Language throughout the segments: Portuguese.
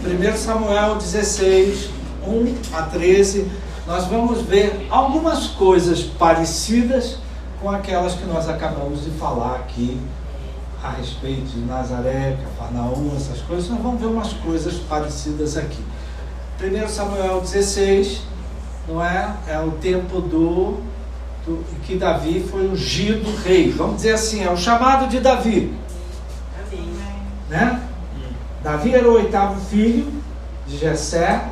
1 Samuel 16, 1 a 13, nós vamos ver algumas coisas parecidas com aquelas que nós acabamos de falar aqui a respeito de Nazaré, Cafarnaum, essas coisas. Nós vamos ver umas coisas parecidas aqui. 1 Samuel 16, não é? É o tempo que Davi foi ungido rei. Vamos dizer assim, é o chamado de Davi. Amém. Né? Davi era o 8º filho de Jessé,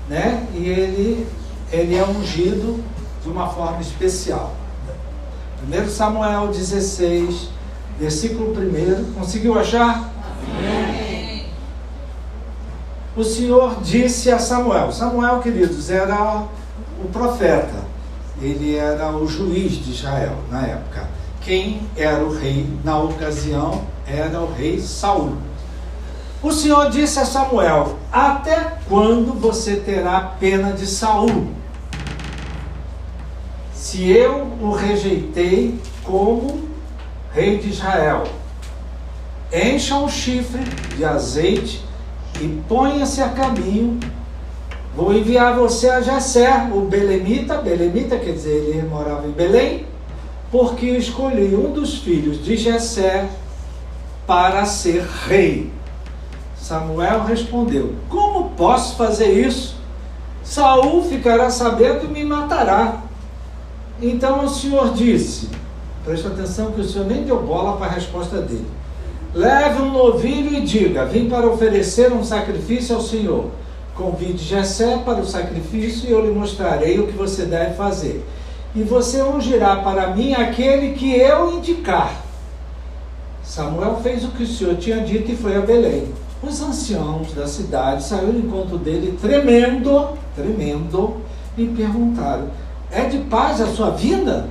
né? E ele é ungido de uma forma especial. 1 Samuel 16, versículo 1. Conseguiu achar? Amém. O Senhor disse a Samuel. Samuel, queridos, era o profeta. Ele era o juiz de Israel na época. Quem era o rei na ocasião era o rei Saul. O Senhor disse a Samuel: até quando você terá pena de Saul? Se eu o rejeitei como rei de Israel, encha um chifre de azeite e ponha-se a caminho. Vou enviar você a Jessé, o belemita. Belemita quer dizer, ele morava em Belém, porque escolhi um dos filhos de Jessé para ser rei. Samuel respondeu: como posso fazer isso? Saul ficará sabendo e me matará. Então o Senhor disse, presta atenção que o Senhor nem deu bola para a resposta dele: leve um novilho e diga: vim para oferecer um sacrifício ao Senhor. Convide Jessé para o sacrifício e eu lhe mostrarei o que você deve fazer. E você ungirá para mim aquele que eu indicar. Samuel fez o que o Senhor tinha dito e foi a Belém. Os anciãos da cidade saíram ao encontro dele tremendo, e perguntaram: é de paz a sua vinda?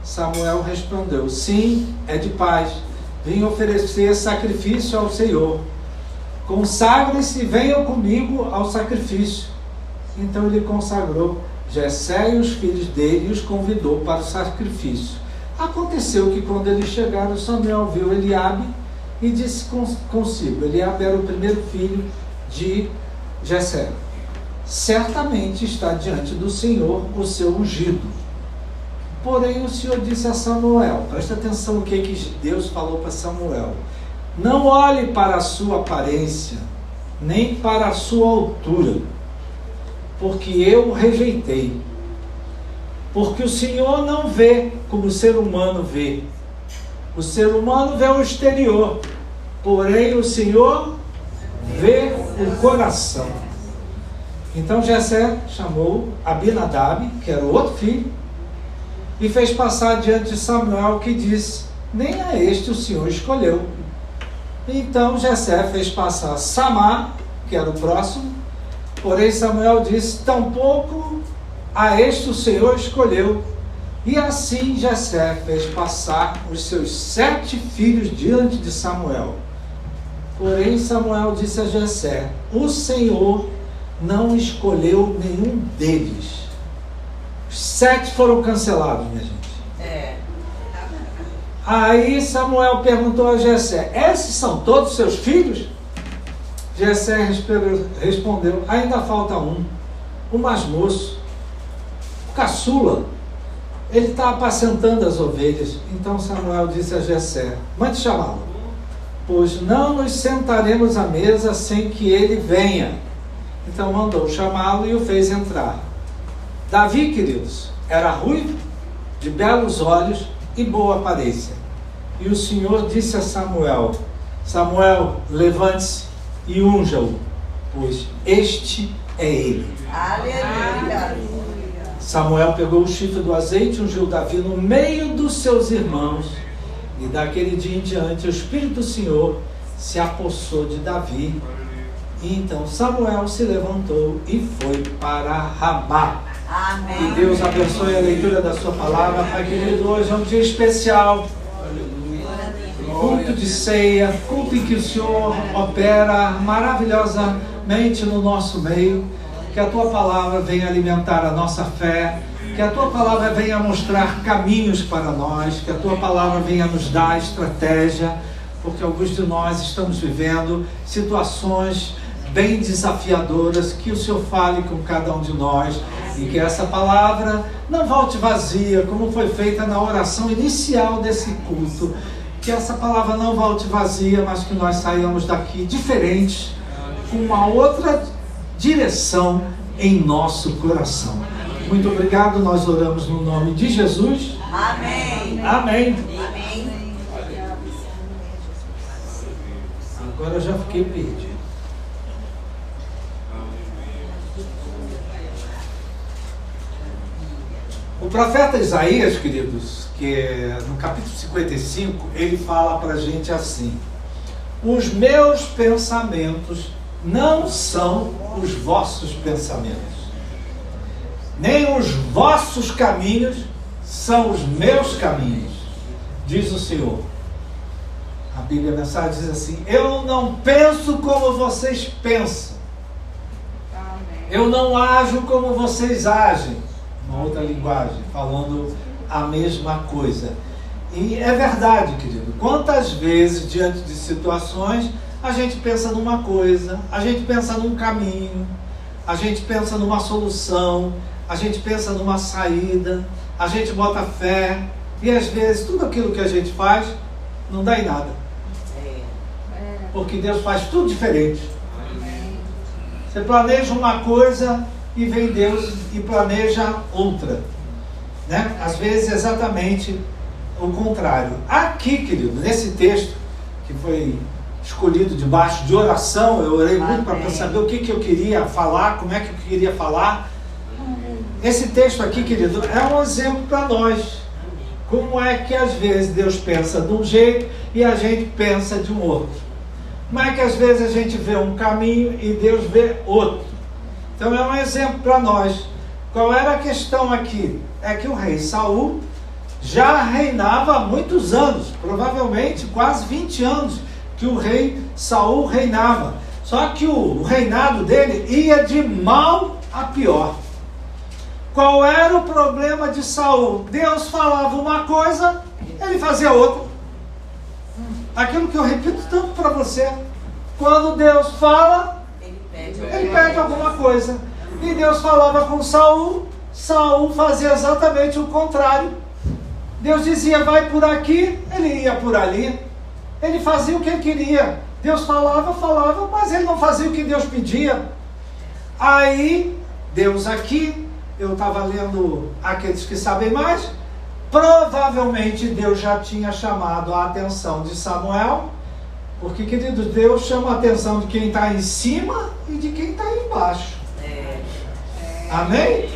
Samuel respondeu: sim, é de paz. Vim oferecer sacrifício ao Senhor. Consagrem-se e venham comigo ao sacrifício. Então ele consagrou Jessé e os filhos dele e os convidou para o sacrifício. Aconteceu que quando eles chegaram, Samuel viu Eliabe e disse consigo: Eliabe era o primeiro filho de Jessé. Certamente está diante do Senhor o seu ungido. Porém o Senhor disse a Samuel, presta atenção no que Deus falou para Samuel: não olhe para a sua aparência, nem para a sua altura, porque eu o rejeitei. Porque o Senhor não vê como o ser humano vê. O ser humano vê o exterior, porém o Senhor vê o coração. Então Jessé chamou Abinadab, que era o outro filho, e fez passar diante de Samuel, que disse: nem a este o Senhor escolheu. Então Jessé fez passar Samá, que era o próximo, porém Samuel disse: tampouco a este o Senhor escolheu. E assim Jessé fez passar os seus 7 filhos diante de Samuel. Porém Samuel disse a Jessé: o Senhor não escolheu nenhum deles. Os 7 foram cancelados, minha gente. Aí Samuel perguntou a Jessé: esses são todos seus filhos? Jessé respondeu: ainda falta um, o mais moço, o caçula. Ele está apacentando as ovelhas. Então Samuel disse a Jessé: mande chamá-lo, pois não nos sentaremos à mesa sem que ele venha. Então mandou chamá-lo e o fez entrar. Davi, queridos, era ruivo, de belos olhos e boa aparência. E o Senhor disse a Samuel: Samuel, levante-se e unja-o, pois este é ele. Aleluia. Samuel pegou o chifre do azeite e ungiu Davi no meio dos seus irmãos. E daquele dia em diante o Espírito do Senhor se apossou de Davi. E então Samuel se levantou e foi para Ramá. Amém. Que Deus abençoe a leitura da sua palavra. Pai querido, hoje é um dia especial, culto de ceia, culto em que o Senhor opera maravilhosamente no nosso meio. Que a tua palavra venha alimentar a nossa fé, que a tua palavra venha mostrar caminhos para nós, que a tua palavra venha nos dar estratégia, porque alguns de nós estamos vivendo situações bem desafiadoras, que o Senhor fale com cada um de nós e que essa palavra não volte vazia, como foi feita na oração inicial desse culto. Que essa palavra não volte vazia, mas que nós saiamos daqui diferentes, com uma outra direção em nosso coração. Muito obrigado, nós oramos no nome de Jesus. Amém. Amém. Amém. Agora eu já fiquei perdido. O profeta Isaías, queridos, que no capítulo 55, ele fala para a gente assim: os meus pensamentos não são os vossos pensamentos, nem os vossos caminhos são os meus caminhos, diz o Senhor. A Bíblia, a mensagem diz assim: eu não penso como vocês pensam, eu não ajo como vocês agem. Uma outra linguagem, falando a mesma coisa. E é verdade, querido. Quantas vezes, diante de situações, a gente pensa numa coisa, a gente pensa num caminho, a gente pensa numa solução, a gente pensa numa saída, a gente bota fé, e às vezes tudo aquilo que a gente faz não dá em nada. Porque Deus faz tudo diferente. Você planeja uma coisa e vem Deus e planeja outra, né? Às vezes exatamente o contrário. Aqui, querido, nesse texto que foi escolhido debaixo de oração, eu orei muito para saber o que eu queria falar, como é que eu queria falar. Esse texto aqui, querido, é um exemplo para nós. Como é que às vezes Deus pensa de um jeito e a gente pensa de um outro. Como é que às vezes a gente vê um caminho e Deus vê outro. Então é um exemplo para nós. Qual era a questão aqui? É que o rei Saul já reinava há muitos anos, provavelmente quase 20 anos que o rei Saul reinava. Só que o reinado dele ia de mal a pior. Qual era o problema de Saul? Deus falava uma coisa, ele fazia outra. Aquilo que eu repito tanto para você. Quando Deus fala, ele pede alguma coisa. E Deus falava com Saul, Saul fazia exatamente o contrário. Deus dizia, vai por aqui, ele ia por ali. Ele fazia o que ele queria. Deus falava, mas ele não fazia o que Deus pedia. Aí, Deus aqui, eu estava lendo Aqueles que Sabem Mais, provavelmente Deus já tinha chamado a atenção de Samuel, porque, querido, Deus chama a atenção de quem está em cima e de quem está embaixo. Amém?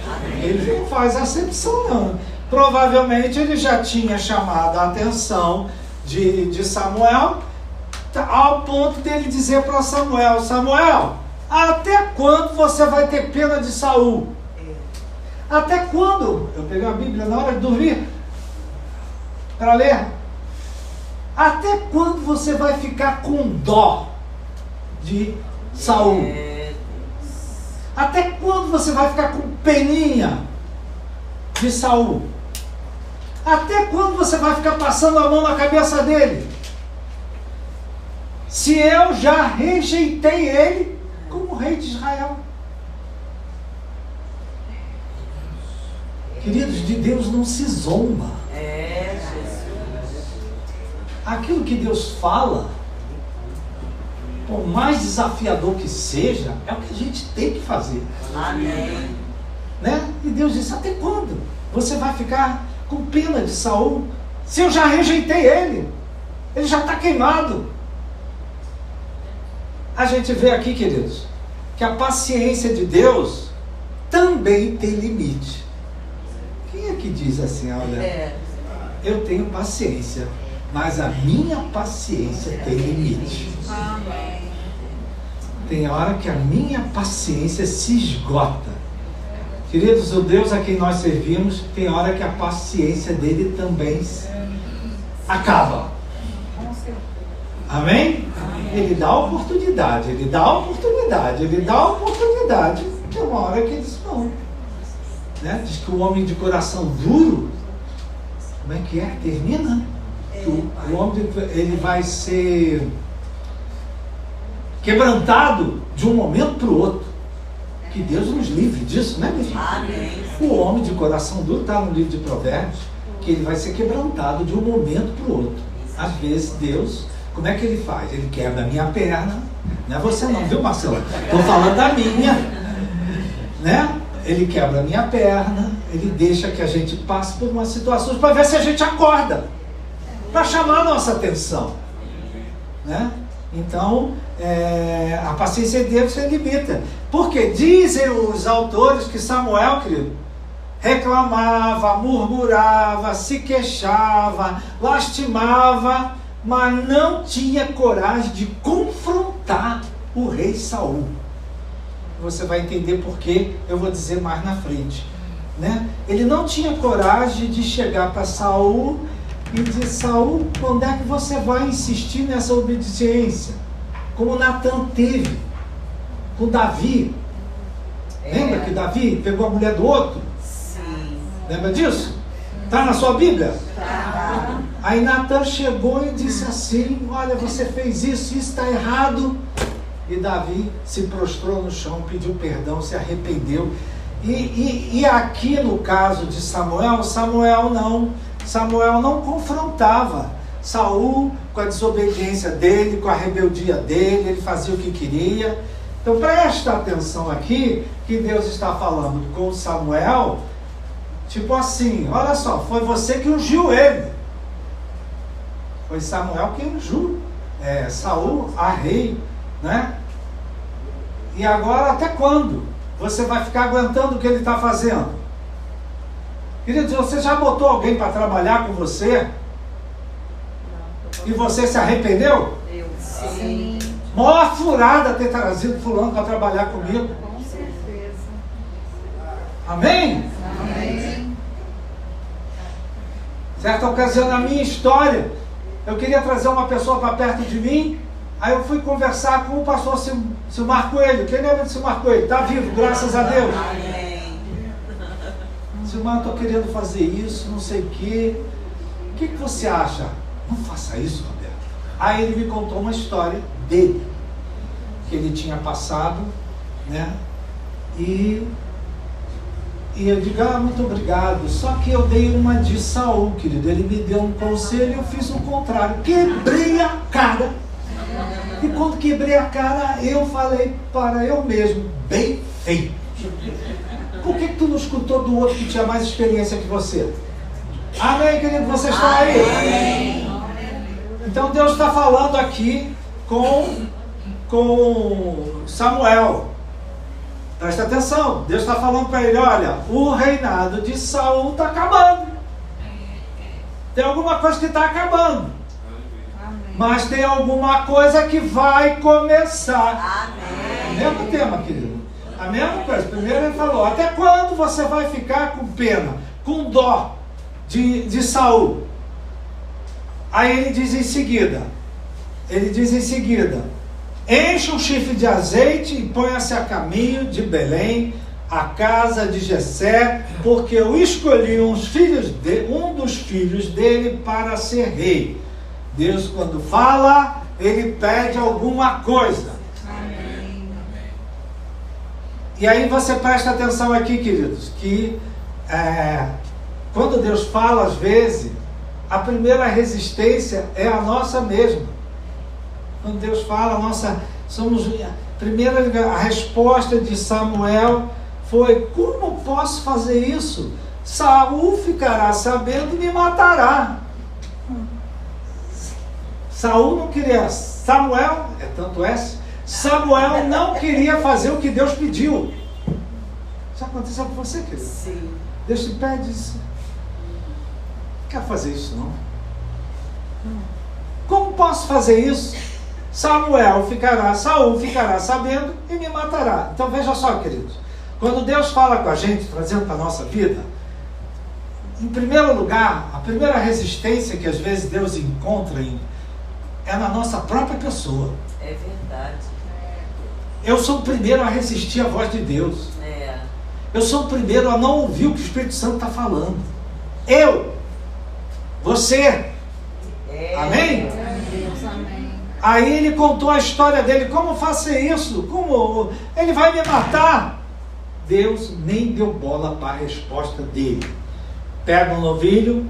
Ele não faz acepção, não. Provavelmente ele já tinha chamado a atenção de Samuel, ao ponto dele dizer para Samuel, Samuel, até quando você vai ter pena de Saul? Até quando? Eu peguei a Bíblia na hora de dormir para ler. Até quando você vai ficar com dó de Saul? Até quando você vai ficar com peninha de Saul? Até quando você vai ficar passando a mão na cabeça dele? Se eu já rejeitei ele como rei de Israel. Queridos, de Deus não se zomba. Aquilo que Deus fala, por mais desafiador que seja, é o que a gente tem que fazer. Amém. Né? E Deus disse, até quando você vai ficar com pena de Saul? Se eu já rejeitei ele, ele já está queimado. A gente vê aqui, queridos, que a paciência de Deus também tem limite. Quem é que diz assim, olha, eu tenho paciência, mas a minha paciência tem limite. Amém. Tem hora que a minha paciência se esgota. Queridos, o Deus a quem nós servimos, tem hora que a paciência dele também acaba. Amém? Ele dá oportunidade, ele dá oportunidade, ele dá oportunidade. Tem uma hora que ele diz não. Né? Diz que o homem de coração duro, como é que é? Termina? Que o homem ele vai ser quebrantado de um momento para o outro. Que Deus nos livre disso, né, minha filha? Amém. O homem de coração duro está no livro de Provérbios, que ele vai ser quebrantado de um momento para o outro. Às vezes Deus, como é que ele faz? Ele quebra a minha perna, não é você não, viu, Marcelo? Estou falando da minha, né? Ele quebra a minha perna, ele deixa que a gente passe por umas situações para ver se a gente acorda, para chamar a nossa atenção, né? Então, a paciência de Deus se limita. Porque dizem os autores que Samuel, querido, reclamava, murmurava, se queixava, lastimava, mas não tinha coragem de confrontar o rei Saul. Você vai entender por quê, eu vou dizer mais na frente, né? Ele não tinha coragem de chegar para Saul e dizer: Saul, quando é que você vai insistir nessa obediência? Como Natan teve com Davi. Lembra que Davi pegou a mulher do outro? Sim. Lembra disso? Está na sua Bíblia? Tá. Aí Natan chegou e disse assim: olha, você fez isso está errado. E Davi se prostrou no chão, pediu perdão, se arrependeu. E aqui no caso de Samuel não confrontava Saul com a desobediência dele, com a rebeldia dele, ele fazia o que queria. Então presta atenção aqui, que Deus está falando com Samuel, tipo assim: olha só, foi você que ungiu ele. Foi Samuel que ungiu Saul a rei, né? E agora até quando você vai ficar aguentando o que ele está fazendo? Queridos, você já botou alguém para trabalhar com você? E você se arrependeu? Eu sim. Maior furada ter trazido fulano para trabalhar comigo. Com certeza. Amém? Amém. Certa ocasião na minha história, eu queria trazer uma pessoa para perto de mim. Aí eu fui conversar com o pastor Silmar Coelho. Quem lembra de Silmar Coelho? Está vivo, graças a Deus. Amém. Silmar, estou querendo fazer isso, não sei o quê. O que você acha? Não faça isso, Roberto. Aí ele me contou uma história dele, que ele tinha passado, né? E eu digo: muito obrigado. Só que eu dei uma de Saul, querido. Ele me deu um conselho e eu fiz o contrário. Quebrei a cara. E quando quebrei a cara, eu falei para eu mesmo: bem feito. Por que tu não escutou do outro que tinha mais experiência que você? Amém, querido? Vocês estão aí? Amém. Então Deus está falando aqui com Samuel. Presta atenção. Deus está falando para ele: olha, o reinado de Saul está acabando. Tem alguma coisa que está acabando. Mas tem alguma coisa que vai começar. Amém. Mesmo tema, querido. A mesma coisa. Primeiro ele falou: até quando você vai ficar com pena, com dó de Saul? Aí ele diz em seguida: encha um chifre de azeite e ponha-se a caminho de Belém, a casa de Jessé, porque eu escolhi um dos filhos dele para ser rei. Deus, quando fala, ele pede alguma coisa. Amém. E aí você presta atenção aqui, queridos, que quando Deus fala, às vezes, a primeira resistência é a nossa mesma. Quando Deus fala, a resposta de Samuel foi: como posso fazer isso? Saul ficará sabendo e me matará. Saul não queria, Samuel não queria fazer o que Deus pediu. Já aconteceu com você, querido? Sim. Deus te pede isso. Não quero fazer isso, não. Como posso fazer isso? Saul ficará sabendo e me matará. Então veja só, queridos. Quando Deus fala com a gente, trazendo para a nossa vida, em primeiro lugar, a primeira resistência que às vezes Deus encontra é na nossa própria pessoa. É verdade. Eu sou o primeiro a resistir à voz de Deus. É. Eu sou o primeiro a não ouvir o que o Espírito Santo está falando. Você. É. Amém? Deus, amém. Aí ele contou a história dele, como fazer isso? Como ele vai me matar? Deus nem deu bola para a resposta dele. Pega um novilho,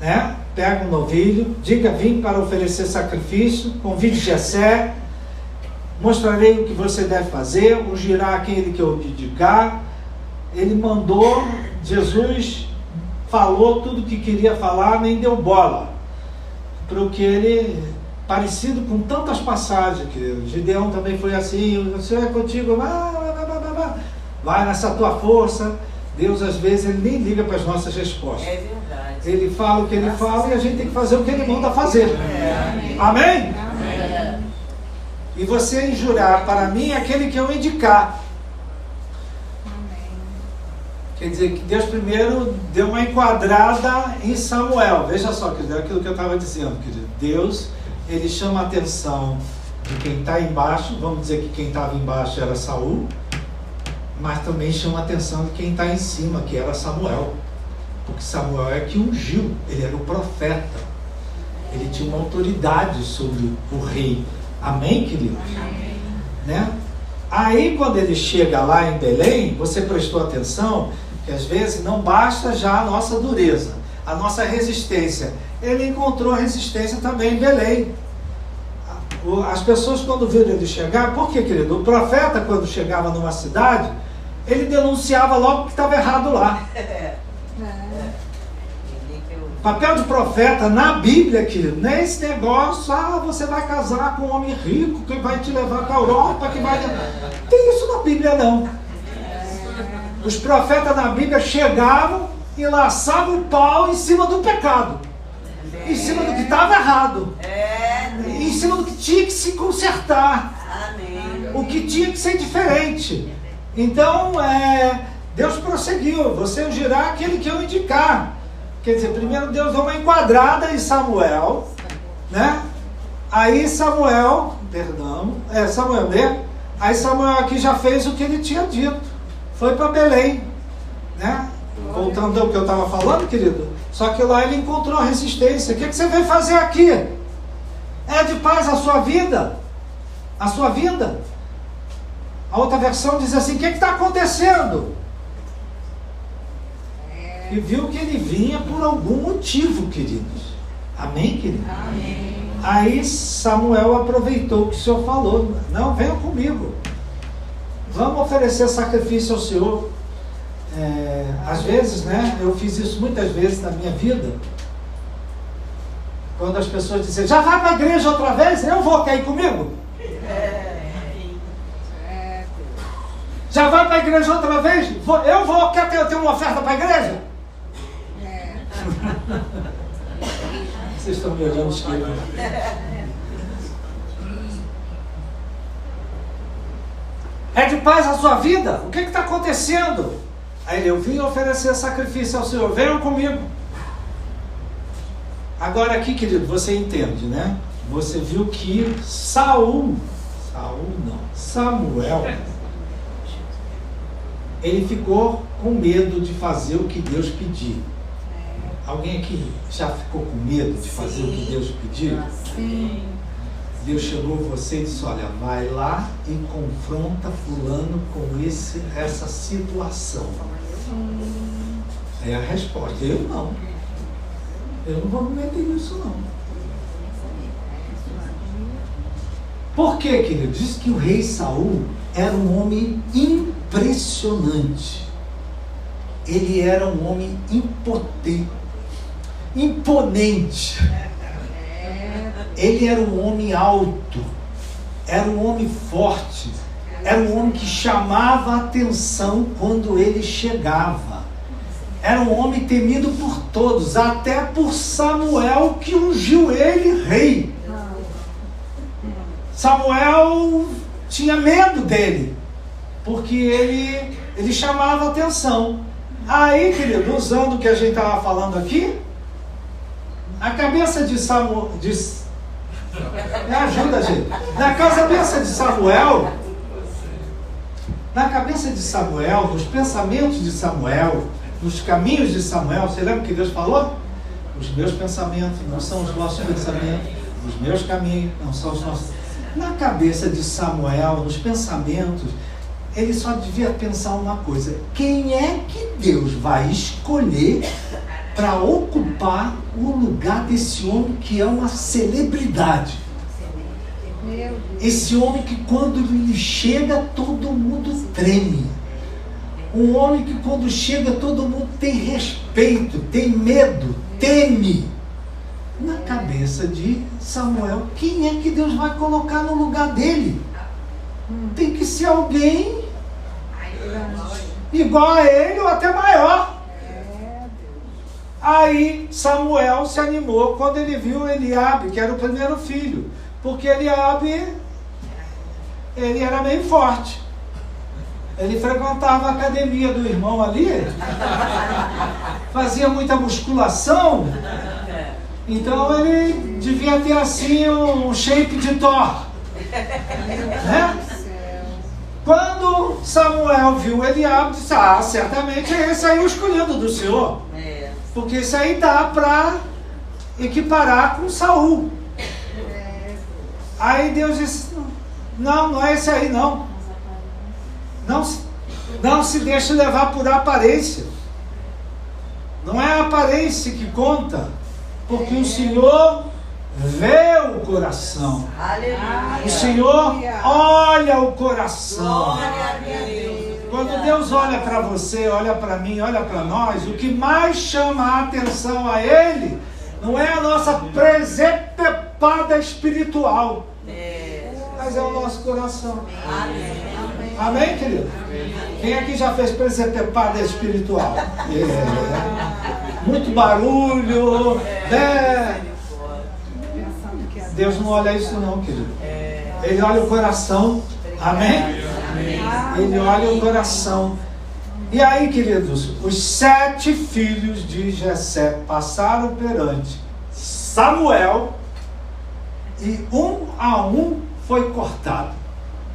né? Pega um novilho, diga: vim para oferecer sacrifício, convide Jessé, mostrarei o que você deve fazer, ungirá aquele que eu lhe indicar. Ele mandou, Jesus falou tudo o que queria falar, nem deu bola. Porque ele, parecido com tantas passagens, que Gideão também foi assim: o Senhor é contigo, vai nessa tua força. Deus, às vezes, ele nem liga para as nossas respostas. É verdade. Ele fala o que ele fala e a gente tem que fazer o que ele manda fazer. Amém? Amém. E você jurar para mim aquele que eu indicar. Quer dizer que Deus primeiro deu uma enquadrada em Samuel. Veja só, querido, é aquilo que eu estava dizendo, querido. Deus, ele chama a atenção de quem está embaixo. Vamos dizer que quem estava embaixo era Saul, mas também chama a atenção de quem está em cima, que era Samuel. Porque Samuel é que ungiu, ele era o profeta. Ele tinha uma autoridade sobre o rei. Amém, querido? Amém. Né? Aí, quando ele chega lá em Belém, você prestou atenção que às vezes não basta já a nossa dureza, a nossa resistência. Ele encontrou resistência também em Belém. As pessoas, quando viram ele chegar, por quê, querido? O profeta, quando chegava numa cidade, ele denunciava logo que estava errado lá. O papel de profeta na Bíblia, querido, não é esse negócio: você vai casar com um homem rico que vai te levar para a Europa, que vai... Tem isso na Bíblia, não. Os profetas na Bíblia chegavam e laçavam o pau em cima do pecado, em cima do que estava errado, em cima do que tinha que se consertar, o que tinha que ser diferente. Então, Deus prosseguiu: você ungirá aquele que eu indicar. Quer dizer, primeiro Deus deu uma enquadrada em Samuel, né? Aí Samuel mesmo. Aí Samuel aqui já fez o que ele tinha dito, foi para Belém, né? Voltando ao que eu estava falando, querido. Só que lá ele encontrou resistência. O que você veio fazer aqui? É de paz a sua vida? A sua vida? A outra versão diz assim: o que está acontecendo? E viu que ele vinha por algum motivo, queridos. Amém, querido? Amém. Aí Samuel aproveitou o que o Senhor falou: não, venham comigo, vamos oferecer sacrifício ao Senhor. Às vezes, né, eu fiz isso muitas vezes na minha vida, quando as pessoas dizem: já vai para a igreja outra vez? Eu vou, quer ir comigo? Já vai para a igreja outra vez? Eu vou, quer ter uma oferta para a igreja? Vocês estão me olhando esquerdo. É de paz a sua vida? O que está acontecendo? Aí eu vim oferecer sacrifício ao Senhor, venham comigo. Agora aqui, querido, você entende, né? Você viu que Samuel, ele ficou com medo de fazer o que Deus pediu. Alguém aqui já ficou com medo de fazer o que Deus pediu? Sim. Deus chegou a você e disse: olha, vai lá e confronta fulano com essa situação. É a resposta: eu não vou me meter nisso não. Por quê, querido? Diz que o rei Saul era um homem impressionante. Ele era um homem imponente. Ele era um homem alto, era um homem forte, era um homem que chamava a atenção quando ele chegava. Era um homem temido por todos, até por Samuel, que ungiu ele rei. Samuel tinha medo dele, porque ele chamava a atenção. Aí, querido, usando o que a gente estava falando aqui, a cabeça de Samuel... Me ajuda, gente. Na cabeça de Samuel, nos pensamentos de Samuel, nos caminhos de Samuel, você lembra que Deus falou? Os meus pensamentos não são os vossos pensamentos, Os meus caminhos não são os nossos. Na cabeça de Samuel, nos pensamentos, ele só devia pensar uma coisa: quem é que Deus vai escolher para ocupar o lugar desse homem que é uma celebridade? Meu Deus. Esse homem que quando ele chega, todo mundo treme. Um homem que quando chega, todo mundo tem respeito, tem medo, teme. Na cabeça de Samuel, quem é que Deus vai colocar no lugar dele? Tem que ser alguém igual a ele ou até maior. Aí Samuel se animou quando ele viu Eliabe, que era o primeiro filho, porque Eliabe, ele era meio forte. Ele frequentava a academia do irmão ali, fazia muita musculação, então ele devia ter assim um shape de Thor, né? Quando Samuel viu Eliabe, disse: ah, certamente é esse aí o escolhido do Senhor, porque esse aí dá para equiparar com Saul. Aí Deus disse: não, não é esse aí não. Não se deixe levar por aparência. Não é a aparência que conta, porque o Senhor vê o coração. Aleluia. O Senhor olha o coração. Glória a Deus. Quando Deus olha para você, olha para mim, olha para nós, o que mais chama a atenção a Ele não é a nossa presepepada espiritual, mas é o nosso coração. Amém, querido? Quem aqui já fez presepepada espiritual? Muito barulho, né? Deus não olha isso não, querido. Ele olha o coração. Amém? Ele olha o coração. E aí, queridos, os 7 filhos de Jessé passaram perante Samuel e um a um foi cortado.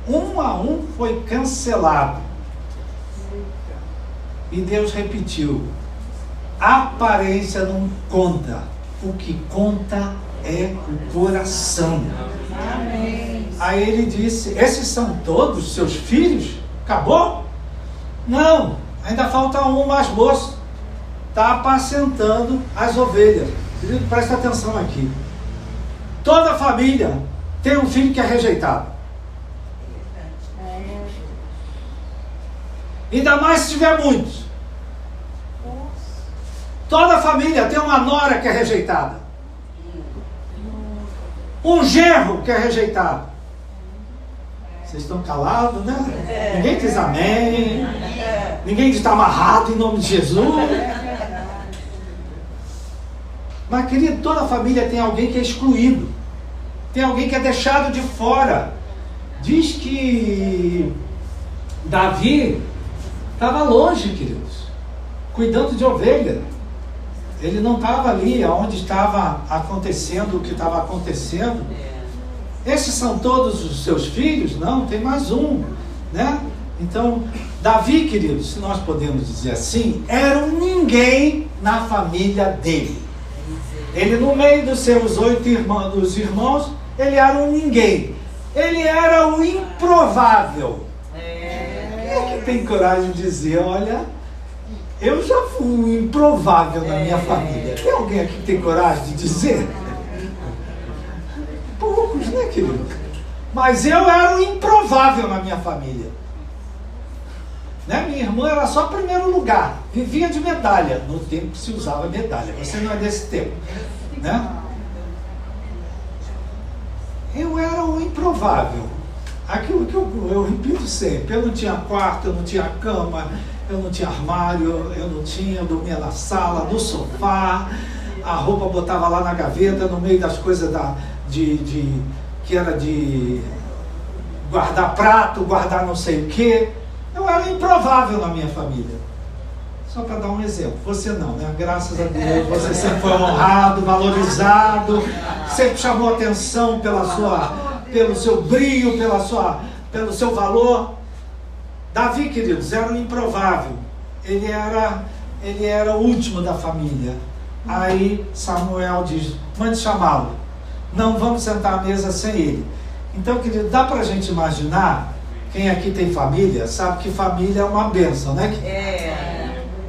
Um a um foi cancelado. E Deus repetiu: a aparência não conta, o que conta é o coração. Amém. Aí ele disse: esses são todos seus filhos? Acabou? Não, ainda falta um mais moço. Está apacentando as ovelhas. Querido, presta atenção aqui. Toda família tem um filho que é rejeitado. Ainda mais se tiver muitos. Toda família tem uma nora que é rejeitada. Um genro que é rejeitado. Vocês estão calados, né? Ninguém diz amém. Ninguém diz está amarrado em nome de Jesus. Mas, querido, toda família tem alguém que é excluído. Tem alguém que é deixado de fora. Diz que Davi estava longe, queridos, cuidando de ovelha. Ele não estava ali onde estava acontecendo o que estava acontecendo. Esses são todos os seus filhos? Não, tem mais um, né? Então, Davi, queridos, se nós podemos dizer assim, era um ninguém na família dele. Ele, no meio dos seus 8 irmãos, ele era um ninguém. Ele era o improvável. Quem é que tem coragem de dizer: olha, eu já fui um improvável na minha família? Tem alguém aqui que tem coragem de dizer? Poucos, né, querido? Mas eu era um improvável na minha família, né? Minha irmã era só primeiro lugar, vivia de medalha. No tempo que se usava medalha, você não é desse tempo, né? Eu era um improvável. Aquilo que eu repito sempre: eu não tinha quarto, eu não tinha cama, eu não tinha armário, eu dormia na sala, no sofá, a roupa botava lá na gaveta, no meio das coisas que era de guardar prato, guardar não sei o quê. Eu era improvável na minha família. Só para dar um exemplo. Você não, né? Graças a Deus, você sempre foi honrado, valorizado, sempre chamou atenção pelo seu brilho, pelo seu valor. Davi, queridos, era um improvável. Ele era o último da família. Aí Samuel diz: mande chamá-lo. não vamos sentar à mesa sem ele. Então, querido, dá para a gente imaginar, quem aqui tem família, sabe que família é uma bênção, né?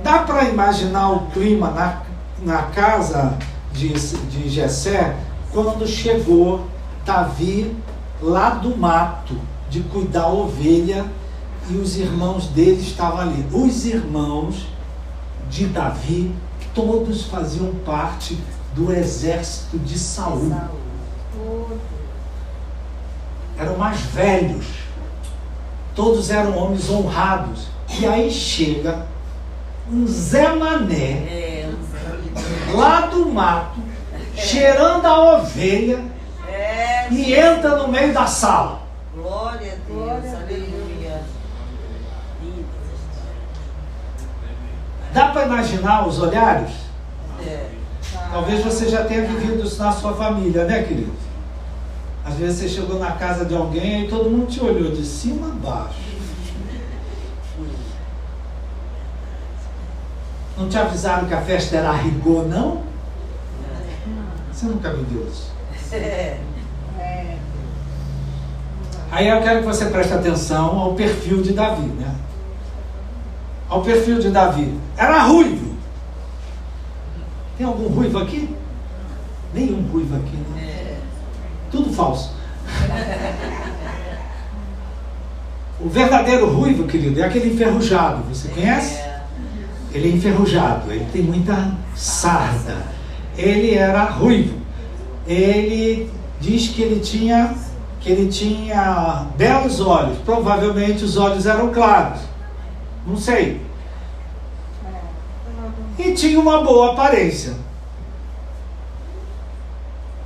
Dá para imaginar o clima na casa de Jessé, quando chegou Davi lá do mato, de cuidar a ovelha, e os irmãos dele estavam ali. Os irmãos de Davi, todos faziam parte do exército de Saul. Eram mais velhos. Todos eram homens honrados. E aí chega um Zé Mané, lá do mato, cheirando a ovelha, e entra no meio da sala. Glória a Deus, aleluia. Dá para imaginar os olhares? Talvez você já tenha vivido isso na sua família, né, querido? Às vezes você chegou na casa de alguém e todo mundo te olhou de cima a baixo. Não te avisaram que a festa era a rigor, não? Você nunca viveu isso. Aí eu quero que você preste atenção ao perfil de Davi, né? Ao perfil de Davi. Era ruivo. Tem algum ruivo aqui? Nenhum ruivo aqui, né? Tudo falso. O verdadeiro ruivo, querido, é aquele enferrujado. Você conhece? Ele é enferrujado, ele tem muita sarda. Ele era ruivo. Ele diz que ele tinha belos olhos. Provavelmente os olhos eram claros. Não sei. E tinha uma boa aparência.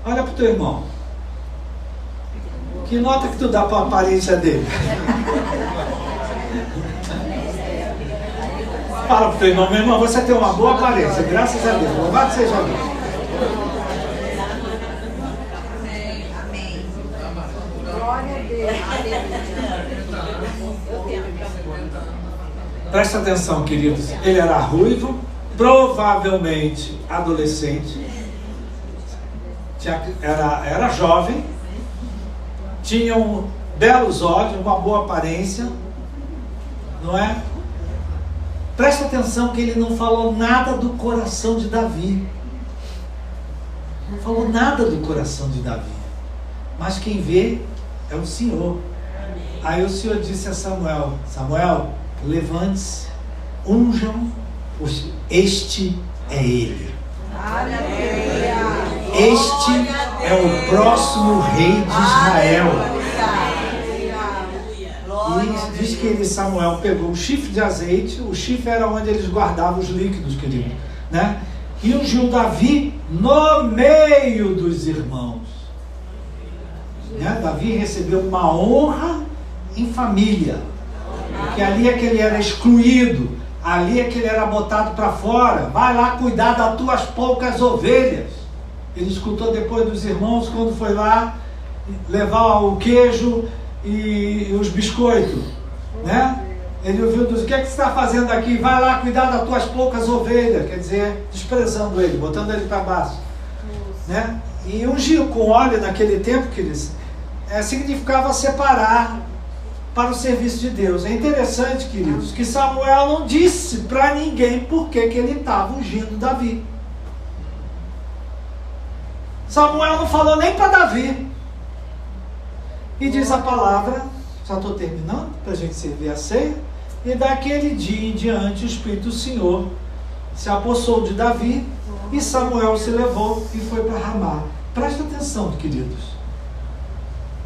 Olha para o teu irmão. Que nota que tu dá para a aparência dele? Fala para o teu irmão, meu irmão, você tem uma boa aparência, graças a Deus. Louvado seja Deus. Amém. Glória a Deus. Presta atenção, queridos. Ele era ruivo, provavelmente adolescente, era jovem, tinha belos olhos, uma boa aparência, não é? Presta atenção que ele não falou nada do coração de Davi. Não falou nada do coração de Davi. Mas quem vê é o Senhor. Aí o Senhor disse a Samuel: Samuel, levante-se, unjam, este é ele. Este é o próximo rei de Israel. E diz que Samuel pegou um chifre de azeite. O chifre era onde eles guardavam os líquidos, querido, né? E ungiu Davi no meio dos irmãos, né? Davi recebeu uma honra em família, porque ali é que ele era excluído, ali é que ele era botado para fora. Vai lá cuidar das tuas poucas ovelhas. Ele escutou depois dos irmãos quando foi lá levar o queijo e os biscoitos, né? Ele ouviu o que é que você está fazendo aqui? Vai lá cuidar das tuas poucas ovelhas. Quer dizer, desprezando ele, botando ele para baixo, né? E ungir com óleo naquele tempo, queridos, significava separar para o serviço de Deus. É interessante, queridos, que Samuel não disse para ninguém por que ele estava ungindo Davi. Samuel não falou nem para Davi. E diz a palavra, já estou terminando, para a gente servir a ceia, e daquele dia em diante o Espírito do Senhor se apossou de Davi, e Samuel se levou e foi para Ramá. Presta atenção, queridos.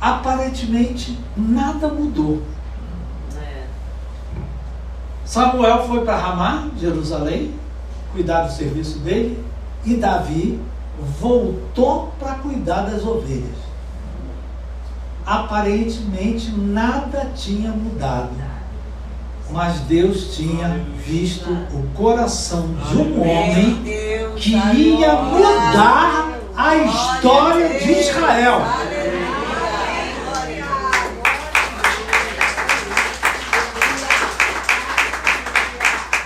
Aparentemente nada mudou. Samuel foi para Ramá, Jerusalém, cuidar do serviço dele, e Davi voltou para cuidar das ovelhas. Aparentemente nada tinha mudado, mas Deus tinha visto o coração de um homem que ia mudar a história de Israel.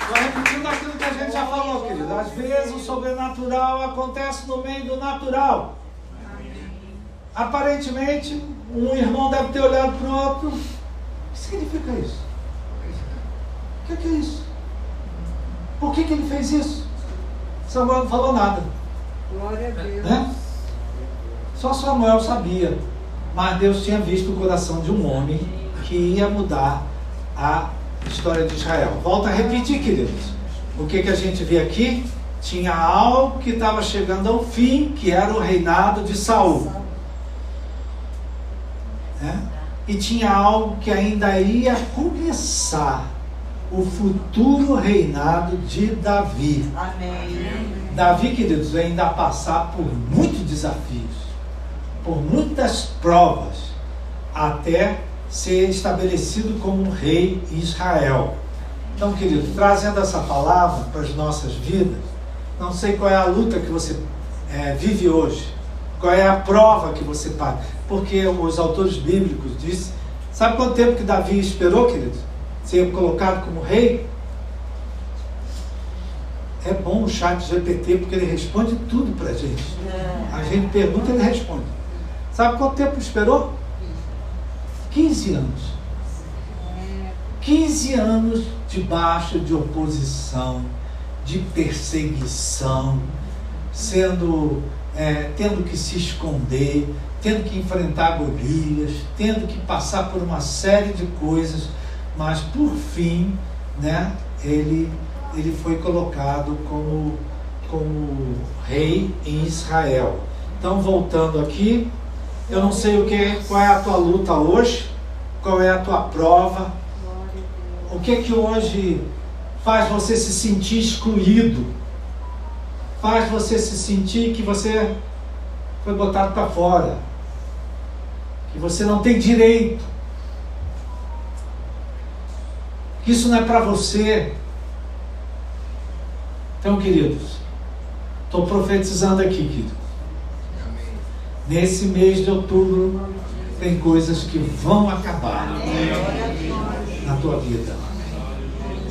Estou repetindo aquilo que a gente já falou, querido. Às vezes o sobrenatural acontece no meio do natural. Aparentemente, um irmão deve ter olhado para o outro. O que significa isso? O que é isso? Por que ele fez isso? Samuel não falou nada. Glória a Deus. Né? Só Samuel sabia. Mas Deus tinha visto o coração de um homem que ia mudar a história de Israel. Volto a repetir, queridos. O que a gente vê aqui? Tinha algo que estava chegando ao fim, que era o reinado de Saul. E tinha algo que ainda ia começar, o futuro reinado de Davi. Amém. Davi, queridos, ainda a passar por muitos desafios, por muitas provas, até ser estabelecido como rei em Israel. Então, querido, trazendo essa palavra para as nossas vidas, não sei qual é a luta que você vive hoje, qual é a prova que você passa, porque os autores bíblicos dizem, sabe quanto tempo que Davi esperou, querido, ser colocado como rei? É bom o chat GPT, porque ele responde tudo para a gente. A gente pergunta, ele responde. Sabe quanto tempo esperou? 15 anos. 15 anos debaixo de oposição, de perseguição, tendo que se esconder, tendo que enfrentar Golias, tendo que passar por uma série de coisas, mas por fim, ele foi colocado como rei em Israel. Então, voltando aqui, eu não sei qual é a tua luta hoje, qual é a tua prova, o que hoje faz você se sentir excluído, faz você se sentir que você foi botado para fora, que você não tem direito, que isso não é para você. Então, queridos, estou profetizando aqui, querido. Nesse mês de outubro, tem coisas que vão acabar na tua vida.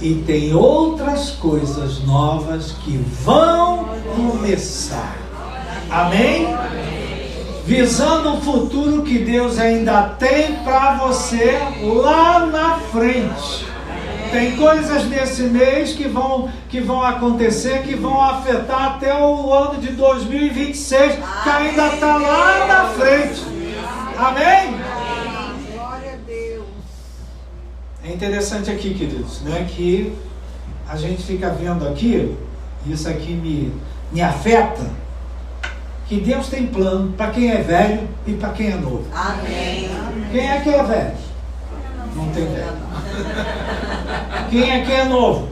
E tem outras coisas novas que vão começar. Amém? Visando o futuro que Deus ainda tem para você lá na frente. Tem coisas nesse mês que vão acontecer, que vão afetar até o ano de 2026, que ainda está lá na frente. Amém? Glória a Deus. É interessante aqui, queridos, que a gente fica vendo aqui, isso aqui me afeta, que Deus tem plano para quem é velho e para quem é novo. Amém. Quem é que é velho? Não tem velho. Quem é que é novo?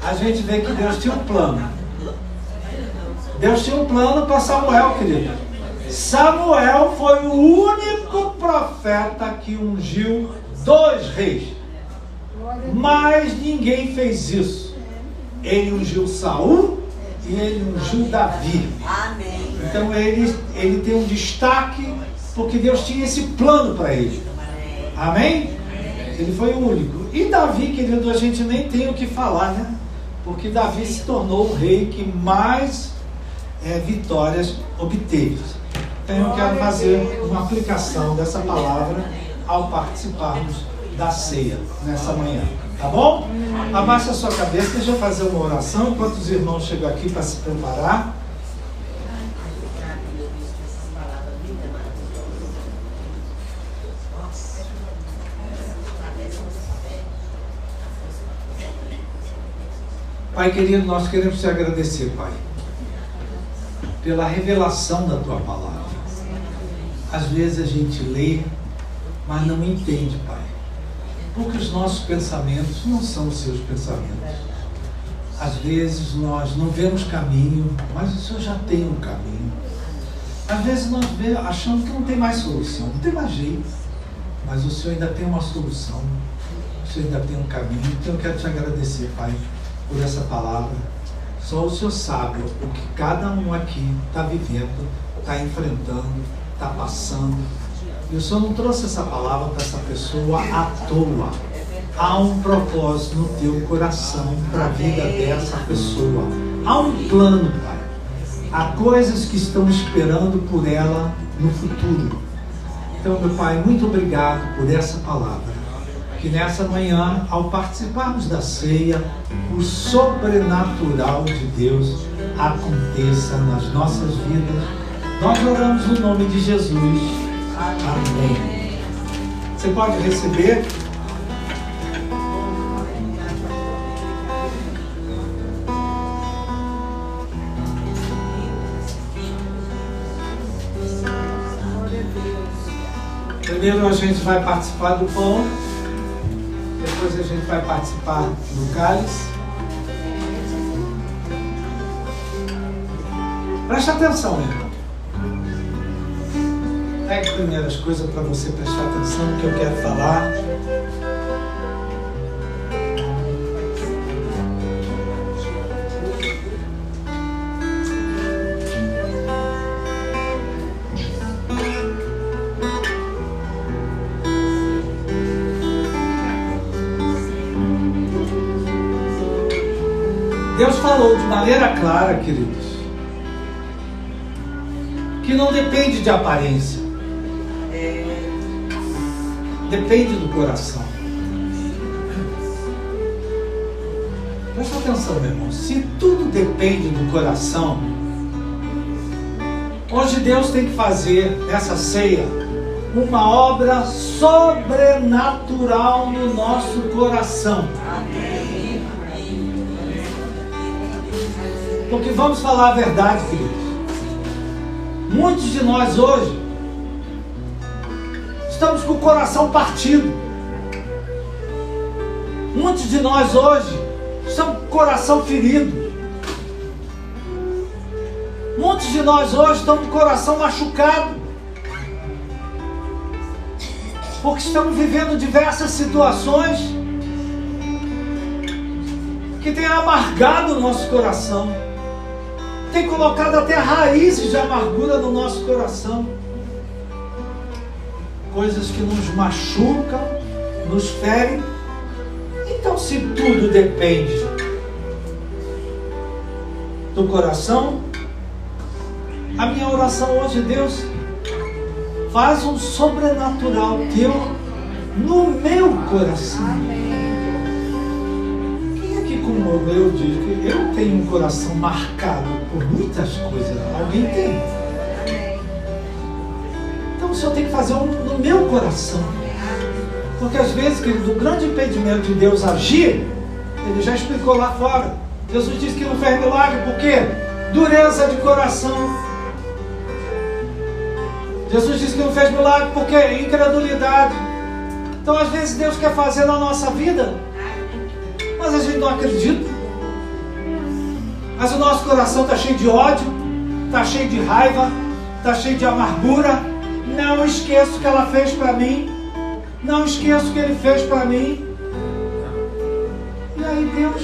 A gente vê que Deus tinha um plano. Deus tinha um plano para Samuel, querido. Samuel foi o único profeta que ungiu 2 reis. Mas ninguém fez isso. Ele ungiu Saul e ele ungiu Davi. Amém. Então ele tem um destaque porque Deus tinha esse plano para ele. Amém? Ele foi o único. E Davi, querido, a gente nem tem o que falar, porque Davi se tornou o rei que mais vitórias obteve. Então eu quero fazer uma aplicação dessa palavra ao participarmos da ceia nessa manhã. Tá bom? Abaixa a sua cabeça, deixa eu fazer uma oração enquanto os irmãos chegam aqui para se preparar. Pai querido, nós queremos te agradecer, Pai, pela revelação da Tua palavra. Às vezes a gente lê, mas não entende, Pai, porque os nossos pensamentos não são os seus pensamentos. Às vezes nós não vemos caminho, mas o Senhor já tem um caminho. Às vezes nós achamos que não tem mais solução, não tem mais jeito, mas o Senhor ainda tem uma solução, o Senhor ainda tem um caminho. Então eu quero te agradecer, Pai, por essa palavra. Só o Senhor sabe o que cada um aqui está vivendo, está enfrentando, está passando. E o Senhor não trouxe essa palavra para essa pessoa à toa. Há um propósito no teu coração para a vida dessa pessoa. Há um plano, Pai. há coisas que estão esperando por ela no futuro. Então, meu Pai, muito obrigado por essa palavra. Que nessa manhã, ao participarmos da ceia, o sobrenatural de Deus aconteça nas nossas vidas. Nós oramos no nome de Jesus. Amém. Você pode receber. Primeiro a gente vai participar do pão, depois a gente vai participar do cálice. Preste atenção, irmão. Pegue primeiro as coisas para você prestar atenção no que eu quero falar. Deus falou de maneira clara, queridos, que não depende de aparência, depende do coração. Presta atenção, meu irmão, se tudo depende do coração, hoje Deus tem que fazer nessa ceia uma obra sobrenatural no nosso coração. Porque vamos falar a verdade, queridos. Muitos de nós hoje estamos com o coração partido. Muitos de nós hoje estamos com o coração ferido. Muitos de nós hoje estamos com o coração machucado. Porque estamos vivendo diversas situações que têm amargado o nosso coração. Tem colocado até raízes de amargura no nosso coração. Coisas que nos machucam, nos ferem. Então, se tudo depende do coração, a minha oração hoje, Deus, faz um sobrenatural teu no meu coração. Como eu digo, eu tenho um coração marcado por muitas coisas. Alguém tem? Então o Senhor tem que fazer um no meu coração. Porque às vezes, querido, o grande impedimento de Deus agir, Ele já explicou lá fora. Jesus disse que não fez milagre, por quê? Dureza de coração. Jesus disse que não fez milagre, por quê? Incredulidade. Então às vezes Deus quer fazer na nossa vida, mas a gente não acredita. Mas o nosso coração está cheio de ódio, está cheio de raiva, está cheio de amargura. Não esqueço o que ela fez para mim. Não esqueço o que Ele fez para mim. E aí Deus,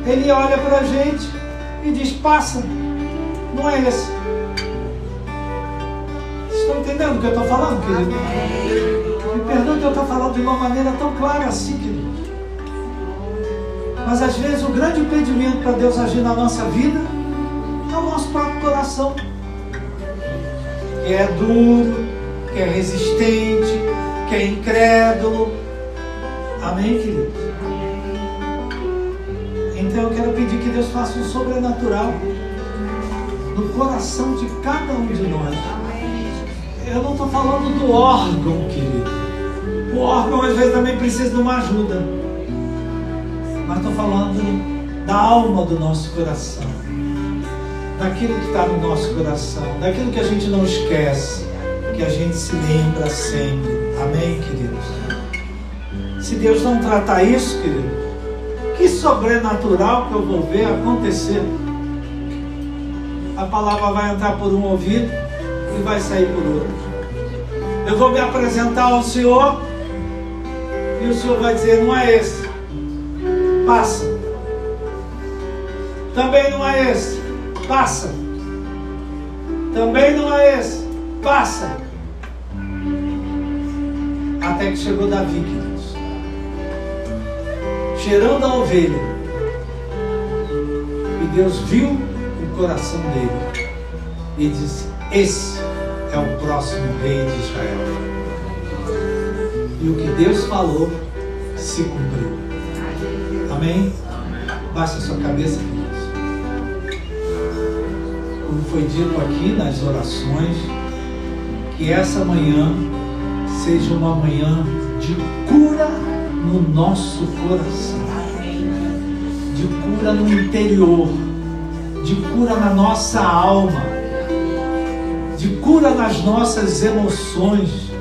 Ele olha para a gente e diz, passa. Não é esse. Vocês estão entendendo o que eu estou falando, querido? Me perdoe que eu estou falando de uma maneira tão clara assim, querido. Mas às vezes o grande impedimento para Deus agir na nossa vida é o nosso próprio coração. Que é duro, que é resistente, que é incrédulo. Amém, querido? Então eu quero pedir que Deus faça um sobrenatural no coração de cada um de nós. Eu não estou falando do órgão, querido. O órgão às vezes também precisa de uma ajuda. Mas estou falando da alma do nosso coração. Daquilo que está no nosso coração. Daquilo que a gente não esquece. Que a gente se lembra sempre. Amém, queridos? Se Deus não tratar isso, querido, que sobrenatural que eu vou ver acontecer. A palavra vai entrar por um ouvido e vai sair por outro. Eu vou me apresentar ao Senhor e o Senhor vai dizer, não é esse, passa. Também não é esse, passa. Também não é esse, passa. Até que chegou Davi, queridos, cheirando a ovelha. E Deus viu o coração dele e disse: esse é o próximo rei de Israel. E o que Deus falou se cumpriu. Amém? Baixa a sua cabeça, queridos. Como foi dito aqui nas orações, que essa manhã seja uma manhã de cura no nosso coração, de cura no interior, de cura na nossa alma, de cura nas nossas emoções.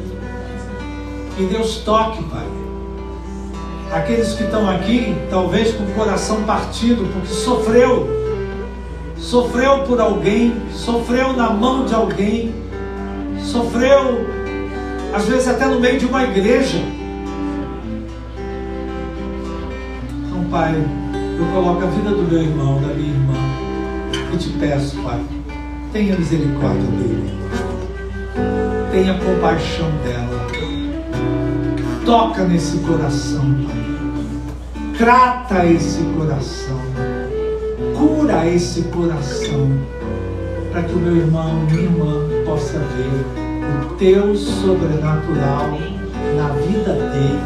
Que Deus toque, Pai. Aqueles que estão aqui, talvez com o coração partido, porque sofreu por alguém, sofreu na mão de alguém, sofreu, às vezes até no meio de uma igreja. Então, Pai, eu coloco a vida do meu irmão, da minha irmã, e te peço, Pai, tenha misericórdia dele, tenha compaixão dela, toca nesse coração, Pai. Trata esse coração, cura esse coração, para que o meu irmão, minha irmã, possa ver o teu sobrenatural na vida dele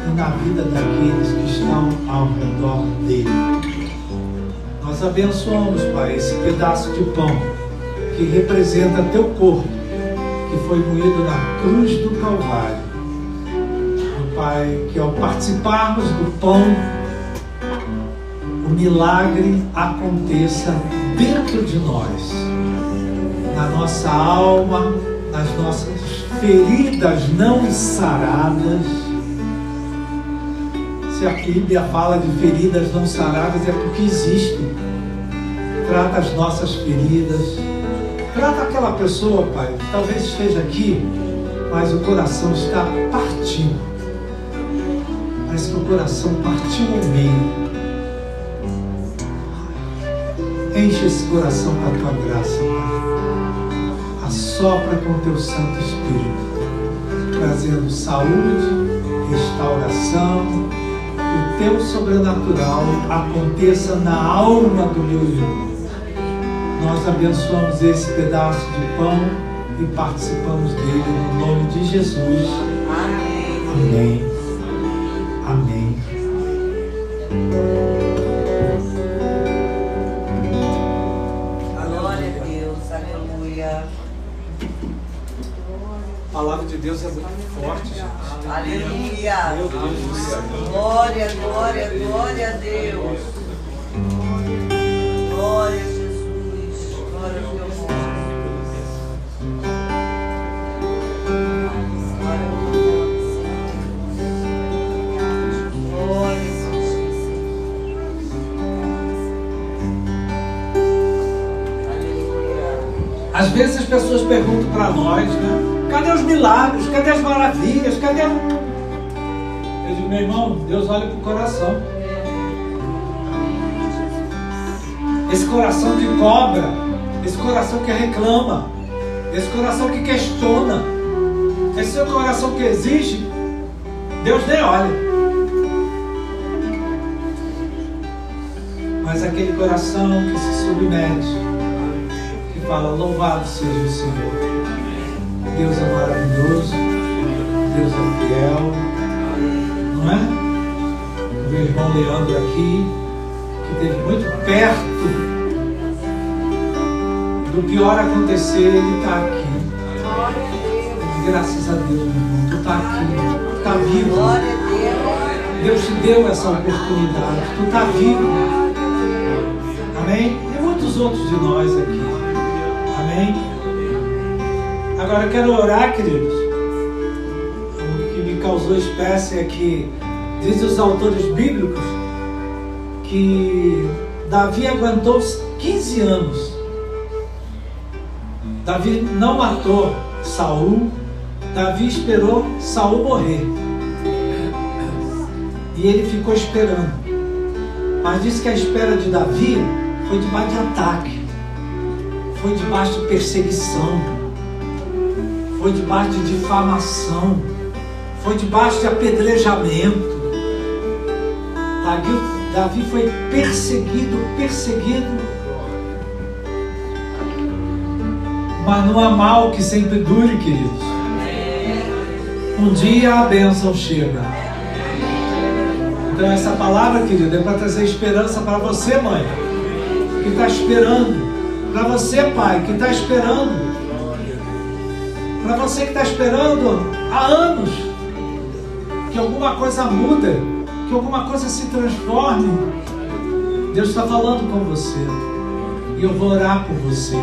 e na vida daqueles que estão ao redor dele. Nós abençoamos, Pai, esse pedaço de pão que representa teu corpo, que foi moído na cruz do Calvário. Pai, que ao participarmos do pão, o milagre aconteça dentro de nós, na nossa alma, nas nossas feridas não saradas. Se a Bíblia fala de feridas não saradas, é porque existem. Trata as nossas feridas, trata aquela pessoa, Pai, que talvez esteja aqui, mas o coração está partido. Parece que o coração partiu ao meio. Enche esse coração com a tua graça, Pai. Assopra com o teu Santo Espírito, trazendo saúde, restauração. O teu sobrenatural aconteça na alma do meu irmão. Nós abençoamos esse pedaço de pão e participamos dele no nome de Jesus. Amém. Amém. Glória a Deus, aleluia. A palavra de Deus é muito forte, gente. Aleluia. Meu Deus do céu. Glória, glória, glória a Deus. Glória a Jesus. Glória ao teu nome. Às vezes as pessoas perguntam para nós, né? Cadê os milagres? Cadê as maravilhas? Cadê? Eu digo, meu irmão, Deus olha para o coração. Esse coração que cobra, esse coração que reclama, esse coração que questiona, esse seu coração que exige, Deus nem olha. Mas aquele coração que se submete, fala, louvado seja o Senhor. Deus é maravilhoso, Deus é fiel, não é? O meu irmão Leandro aqui, que esteve muito perto do pior acontecer, ele está aqui. Graças a Deus, meu irmão, tu está aqui, tu está vivo. Deus te deu essa oportunidade, tu está vivo. Amém? E muitos outros de nós aqui. Amém? Agora eu quero orar, queridos. O que me causou espécie é que dizem os autores bíblicos que Davi aguentou 15 anos. Davi não matou Saul. Davi esperou Saul morrer. E ele ficou esperando. Mas diz que a espera de Davi foi debaixo de ataque. Foi debaixo de perseguição, foi debaixo de difamação, foi debaixo de apedrejamento. Davi foi perseguido, mas não há mal que sempre dure, queridos. Um dia a bênção chega. Então essa palavra, querido, é para trazer esperança para você, mãe, que está esperando. Para você, pai, que está esperando. Para você que está esperando há anos que alguma coisa muda, que alguma coisa se transforme. Deus está falando com você. E eu vou orar por você,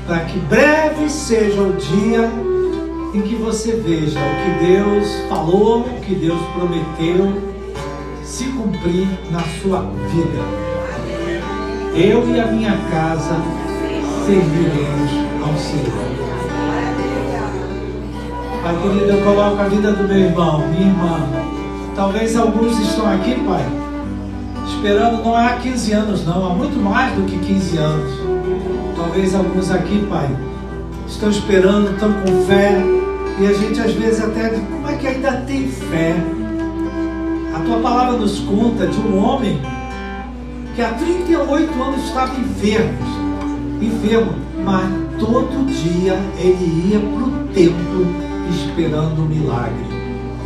para que breve seja o dia em que você veja o que Deus falou, o que Deus prometeu se cumprir na sua vida. Eu e a minha casa serviremos ao Senhor. Pai querido, eu coloco a vida do meu irmão, minha irmã. Talvez alguns estão aqui, Pai, esperando não há 15 anos não, há muito mais do que 15 anos. Talvez alguns aqui, Pai, estão esperando, estão com fé. E a gente às vezes até diz, como é que ainda tem fé? A tua palavra nos conta de um homem que há 38 anos estava enfermo, mas todo dia ele ia para o templo esperando o milagre.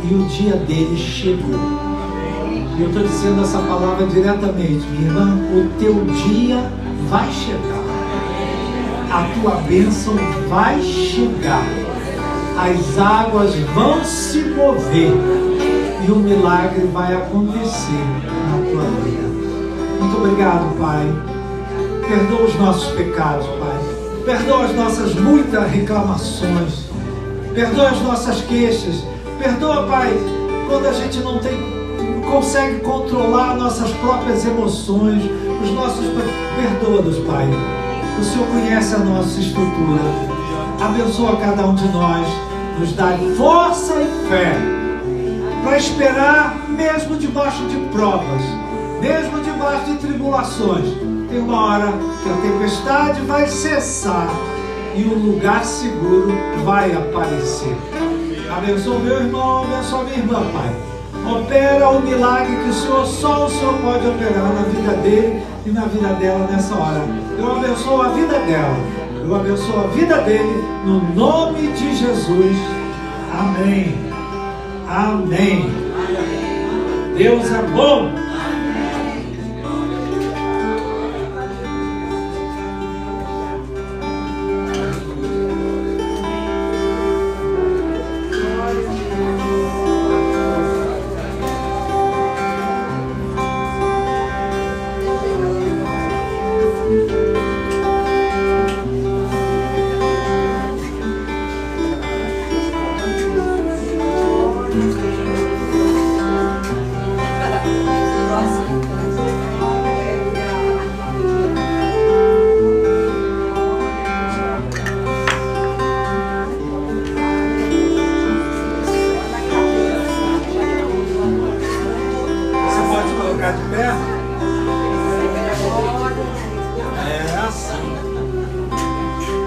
E o dia dele chegou. E eu estou dizendo essa palavra diretamente, minha irmã, o teu dia vai chegar. A tua bênção vai chegar. As águas vão se mover e o milagre vai acontecer na tua vida. Muito obrigado, Pai. Perdoa os nossos pecados, Pai. Perdoa as nossas muitas reclamações. Perdoa as nossas queixas. Perdoa, Pai, quando a gente não consegue controlar nossas próprias emoções, os nossos... Perdoa-nos, Pai. O Senhor conhece a nossa estrutura. Abençoa cada um de nós. Nos dá força e fé para esperar mesmo debaixo de provas, mesmo debaixo de tribulações. Tem uma hora que a tempestade vai cessar e um lugar seguro vai aparecer. Abençoa meu irmão, abençoa minha irmã, Pai. Opera o milagre que só o Senhor pode operar na vida dele e na vida dela nessa hora. Eu abençoo a vida dela. Eu abençoo a vida dele, no nome de Jesus. Amém. Amém. Deus é bom.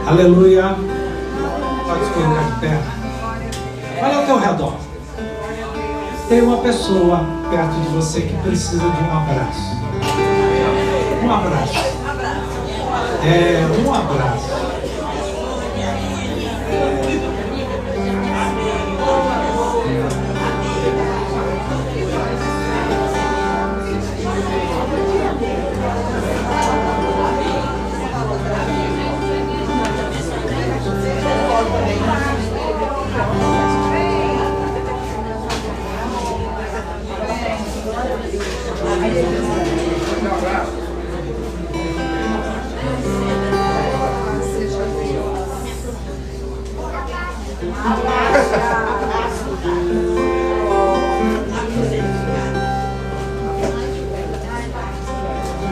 Aleluia. Pode se colocar de pé. Olha ao teu redor. Tem uma pessoa perto de você que precisa de um abraço. Um abraço. Um abraço.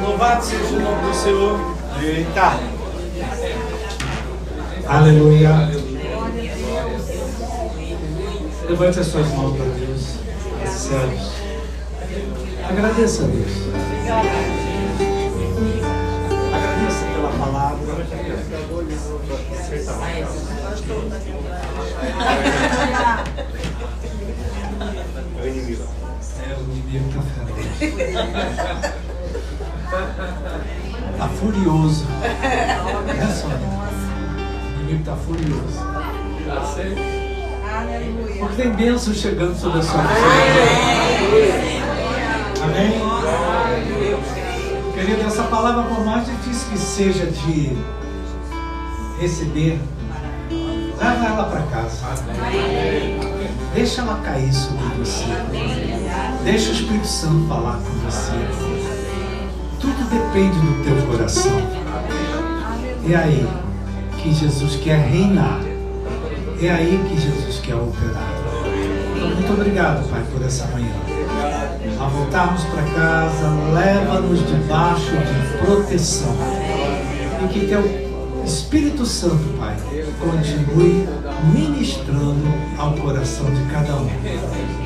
Louvado seja o nome do Senhor. Eita. Aleluia. Levante as suas mãos para Deus. Céus. Agradeça a Deus. Agradeça pela palavra. É o inimigo. inimigo está feroz. Está furioso. Né, Sônia? O inimigo está furioso. Aleluia. Porque tem bênção chegando sobre a sua vida. Amém? Querido, essa palavra, por mais difícil que seja de receber, leva ela para casa. Deixa ela cair sobre você. Deixa o Espírito Santo falar com você. Tudo depende do teu coração. É aí que Jesus quer reinar. É aí que Jesus quer operar. Então, muito obrigado, Pai, por essa manhã. Ao voltarmos para casa, leva-nos debaixo de proteção. E que teu Espírito Santo, Pai, continue ministrando ao coração de cada um.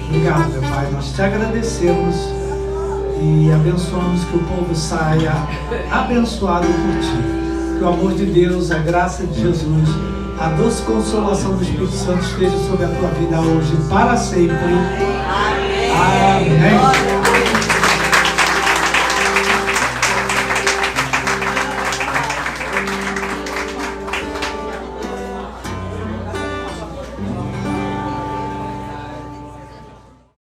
Obrigado, meu Pai. Nós te agradecemos e abençoamos que o povo saia abençoado por ti. Que o amor de Deus, a graça de Jesus, a doce consolação do Espírito Santo esteja sobre a tua vida hoje e para sempre.